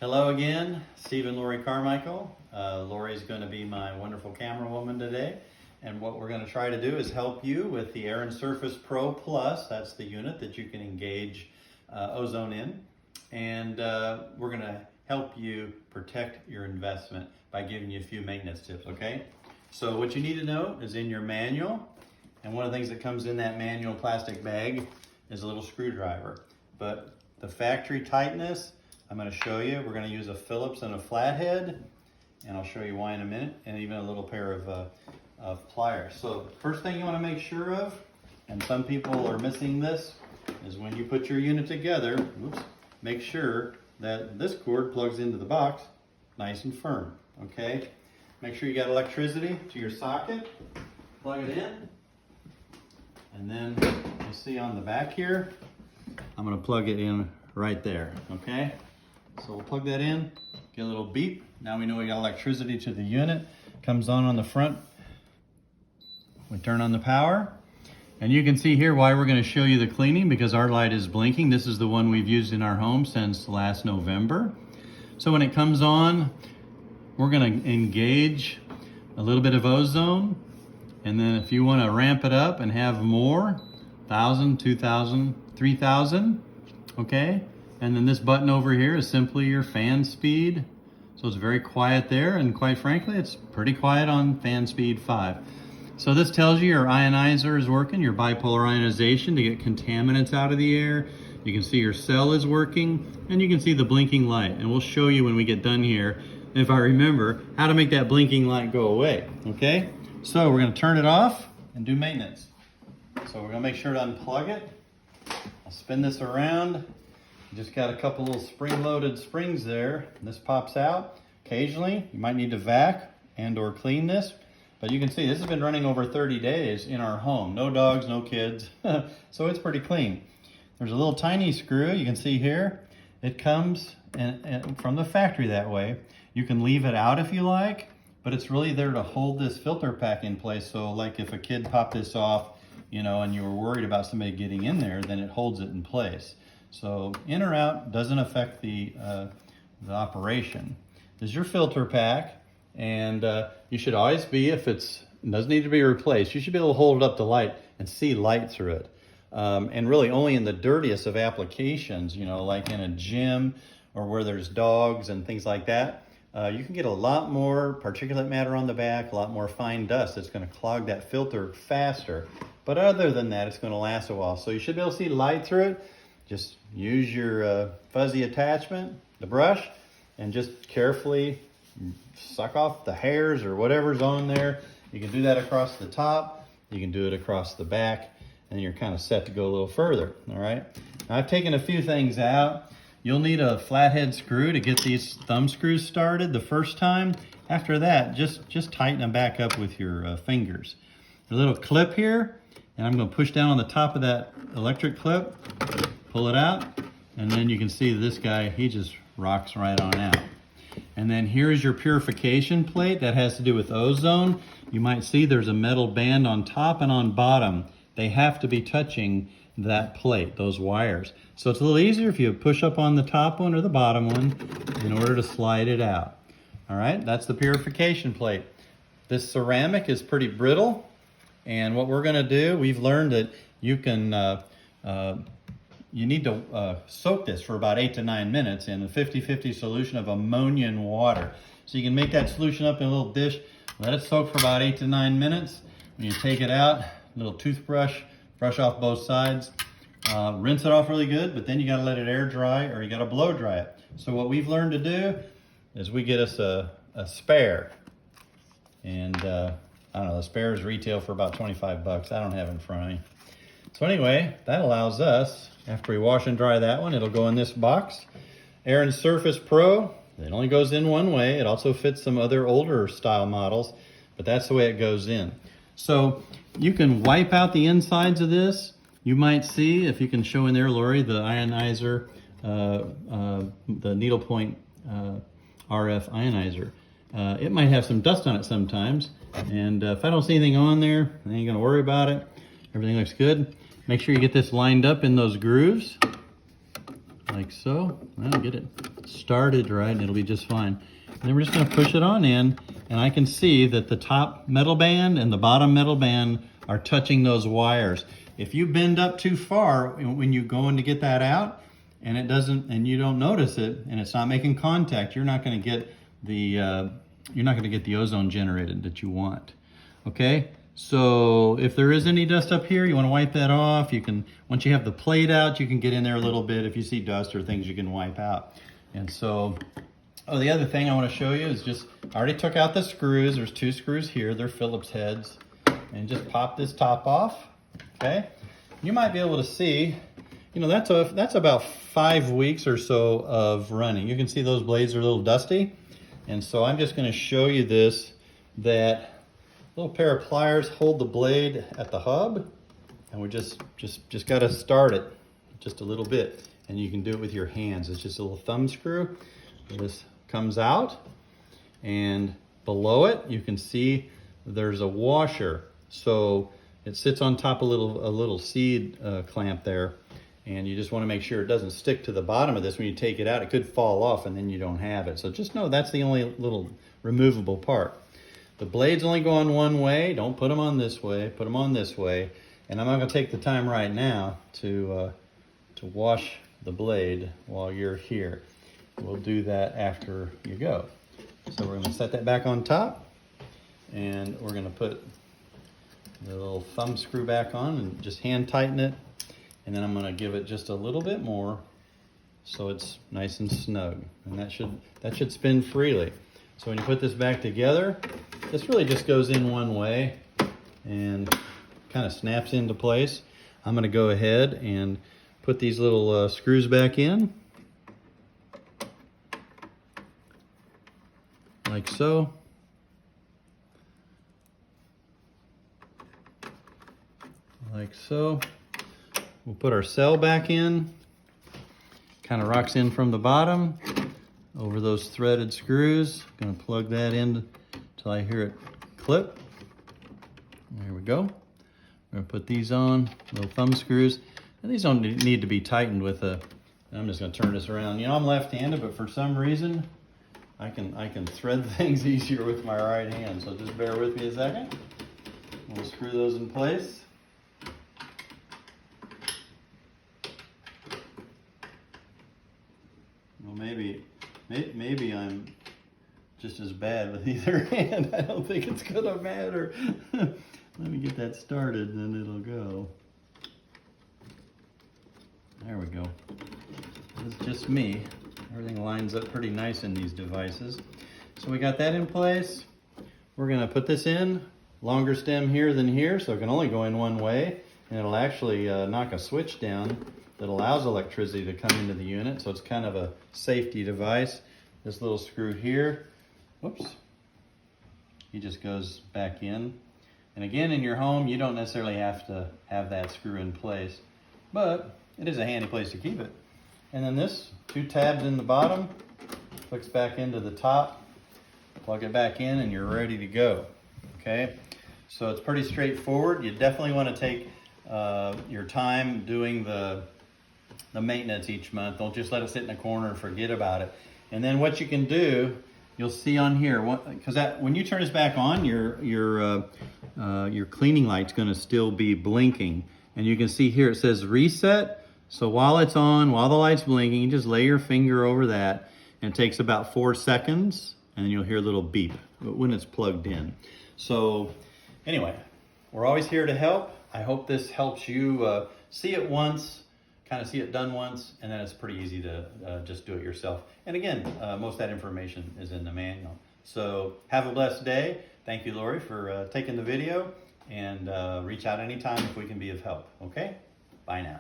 Hello again, Steve and Lori Carmichael. Lori's going to be my wonderful camera woman today, and what we're going to try to do is help you with the Air and Surface Pro Plus. That's the unit that you can engage ozone in, and we're going to help you protect your investment by giving you a few maintenance tips, okay? So what you need to know is in your manual, and one of the things that comes in that manual plastic bag is a little screwdriver. But the factory tightness, I'm going to show you. We're going to use a Phillips and a flathead, and I'll show you why in a minute, and even a little pair of pliers. So first thing you want to make sure of, and some people are missing this, is when you put your unit together, make sure that this cord plugs into the box nice and firm, okay? Make sure you got electricity to your socket, plug it in, and then you see on the back here, I'm going to plug it in right there, okay? So we'll plug that in, get a little beep. Now we know we got electricity to the unit. Comes on the front. We turn on the power. And you can see here why we're going to show you the cleaning, because our light is blinking. This is the one we've used in our home since last November. So when it comes on, we're going to engage a little bit of ozone. And then if you want to ramp it up and have more, 1,000, 2,000, 3,000, okay? And then this button over here is simply your fan speed. So it's very quiet there, and quite frankly, it's pretty quiet on fan speed 5. So this tells you your ionizer is working, your bipolar ionization to get contaminants out of the air. You can see your cell is working, and you can see the blinking light. And we'll show you when we get done here, if I remember, how to make that blinking light go away, okay? So we're gonna turn it off and do maintenance. So we're gonna make sure to unplug it. I'll spin this around. You just got a couple little spring-loaded springs there. This pops out. Occasionally, you might need to vac and or clean this. But you can see this has been running over 30 days in our home. No dogs, no kids. So it's pretty clean. There's a little tiny screw you can see here. It comes from the factory that way. You can leave it out if you like, but it's really there to hold this filter pack in place. So like if a kid popped this off, you know, and you were worried about somebody getting in there, then it holds it in place. So in or out doesn't affect the operation. This is your filter pack, and you should always be, if it doesn't need to be replaced, you should be able to hold it up to light and see light through it. And really only in the dirtiest of applications, you know, like in a gym or where there's dogs and things like that, you can get a lot more particulate matter on the back, a lot more fine dust that's going to clog that filter faster. But other than that, it's going to last a while. So you should be able to see light through it. Just use your fuzzy attachment, the brush, and just carefully suck off the hairs or whatever's on there. You can do that across the top. You can do it across the back, and you're kind of set to go a little further, all right? Now, I've taken a few things out. You'll need a flathead screw to get these thumb screws started the first time. After that, just tighten them back up with your fingers. A little clip here, and I'm going to push down on the top of that electric clip. Pull it out, and then you can see this guy, he just rocks right on out. And then here's your purification plate. That has to do with ozone. You might see there's a metal band on top and on bottom. They have to be touching that plate, those wires. So it's a little easier if you push up on the top one or the bottom one in order to slide it out. All right, that's the purification plate. This ceramic is pretty brittle, and what we're gonna do, we've learned that you can you need to soak this for about 8 to 9 minutes in a 50-50 solution of ammonia and water. So you can make that solution up in a little dish, let it soak for about 8 to 9 minutes. When you take it out, a little toothbrush, brush off both sides, rinse it off really good, but then you gotta let it air dry or you gotta blow dry it. So what we've learned to do is we get us a spare. And I don't know, the spares retail for about 25 bucks. I don't have it in front of me. So anyway, that allows us, after we wash and dry that one, it'll go in this box. Air and Surface Pro, it only goes in one way. It also fits some other older style models, but that's the way it goes in. So you can wipe out the insides of this. You might see, if you can show in there, Lori, the ionizer, the needlepoint RF ionizer. It might have some dust on it sometimes, and if I don't see anything on there, I ain't gonna worry about it. Everything looks good. Make sure you get this lined up in those grooves, like so. I'll get it started right, and it'll be just fine. And then we're just going to push it on in, and I can see that the top metal band and the bottom metal band are touching those wires. If you bend up too far when you go in to get that out, and it doesn't, and you don't notice it, and it's not making contact, you're not going to get the ozone generated that you want. Okay, so if there is any dust up here, you want to wipe that off. You can, once you have the plate out, you can get in there a little bit. If you see dust or things, you can wipe out. And so, the other thing I want to show you is just, I already took out the screws. There's 2 screws here. They're Phillips heads. And just pop this top off. Okay, you might be able to see, you know, that's about 5 weeks or so of running. You can see those blades are a little dusty. And so I'm just going to show you this, that little pair of pliers hold the blade at the hub, and we just got to start it just a little bit, and you can do it with your hands. It's just a little thumb screw. This comes out, and below it you can see there's a washer. So it sits on top of a little seed clamp there, and you just want to make sure it doesn't stick to the bottom of this. When you take it out, it could fall off and then you don't have it. So just know that's the only little removable part. The blades only go on one way. Don't put them on this way. Put them on this way. And I'm not going to take the time right now to wash the blade while you're here. We'll do that after you go. So we're going to set that back on top, and we're going to put the little thumb screw back on and just hand tighten it. And then I'm going to give it just a little bit more so it's nice and snug. And that should spin freely. So when you put this back together, this really just goes in one way and kind of snaps into place. I'm going to go ahead and put these little screws back in, like so. Like so. We'll put our cell back in. Kind of rocks in from the bottom over those threaded screws. Gonna plug that in until I hear it clip. There we go. We're gonna put these on, little thumb screws. And these don't need to be tightened with a, I'm just gonna turn this around. You know, I'm left-handed, but for some reason, I can thread things easier with my right hand. So just bear with me a second. We'll screw those in place. Well, maybe I'm just as bad with either hand. I don't think it's gonna matter. Let me get that started and then it'll go. There we go. It's just me. Everything lines up pretty nice in these devices. So we got that in place. We're gonna put this in. Longer stem here than here, so it can only go in one way. And it'll actually knock a switch down that allows electricity to come into the unit. So it's kind of a safety device. This little screw here, whoops, he just goes back in. And again, in your home, you don't necessarily have to have that screw in place, but it is a handy place to keep it. And then this, 2 tabs in the bottom, clicks back into the top, plug it back in, and you're ready to go. Okay, so it's pretty straightforward. You definitely want to take your time doing the maintenance each month. Don't just let it sit in a corner and forget about it. And then what you can do, you'll see on here, because when you turn this back on, your cleaning light's going to still be blinking. And you can see here it says reset. So while it's on, while the light's blinking, you just lay your finger over that, and it takes about 4 seconds, and then you'll hear a little beep when it's plugged in. So anyway, we're always here to help. I hope this helps you see it once, kind of see it done once, and then it's pretty easy to just do it yourself. And again, most of that information is in the manual. So have a blessed day. Thank you, Lori, for taking the video, and reach out anytime if we can be of help. Okay? Bye now.